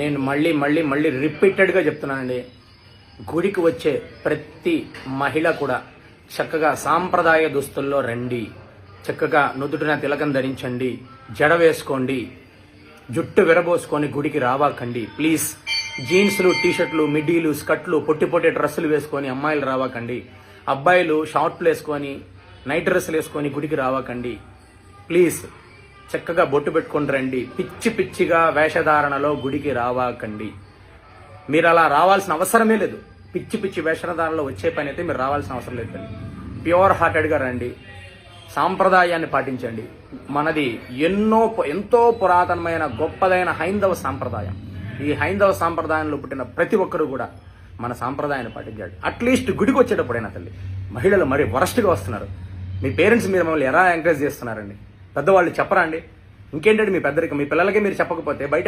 నేను మళ్ళీ మళ్ళీ మళ్ళీ రిపీటెడ్గా చెప్తున్నానండి, గుడికి వచ్చే ప్రతి మహిళ కూడా చక్కగా సాంప్రదాయ దుస్తుల్లో రండి, చక్కగా నుదుటిన తిలకం ధరించండి, జడ వేసుకోండి, జుట్టు విరబోసుకొని గుడికి రావాకండి. ప్లీజ్ జీన్స్లు, టీషర్ట్లు, మిడ్డీలు, స్కర్ట్లు, పొట్టి పొట్టి డ్రెస్సులు వేసుకొని అమ్మాయిలు రావాకండి. అబ్బాయిలు షార్ట్లు వేసుకొని నైట్ డ్రెస్సులు వేసుకొని గుడికి రావాకండి. ప్లీజ్ చక్కగా బొట్టు పెట్టుకొని రండి. పిచ్చి పిచ్చిగా వేషధారణలో గుడికి రావాకండి. మీరు అలా రావాల్సిన అవసరమే లేదు. పిచ్చి పిచ్చి వేషధారణలో వచ్చే పని అయితే మీరు రావాల్సిన అవసరం లేదండి. ప్యూర్ హార్టెడ్గా రండి, సాంప్రదాయాన్ని పాటించండి. మనది ఎంతో పురాతనమైన గొప్పదైన హైందవ సాంప్రదాయం. ఈ హైందవ సాంప్రదాయంలో పుట్టిన ప్రతి ఒక్కరూ కూడా మన సాంప్రదాయాన్ని పాటించాలి. అట్లీస్ట్ గుడికి వచ్చేటప్పుడైనా తల్లి, మహిళలు మరి వరస్ట్గా వస్తున్నారు. మీ పేరెంట్స్ మీరు మమ్మల్ని ఎలా ఎంకరేజ్ చేస్తున్నారండి? పెద్దవాళ్ళు చెప్పరా అండి? ఇంకేంటంటే మీ పెద్దరికి మీ పిల్లలకి మీరు చెప్పకపోతే బయట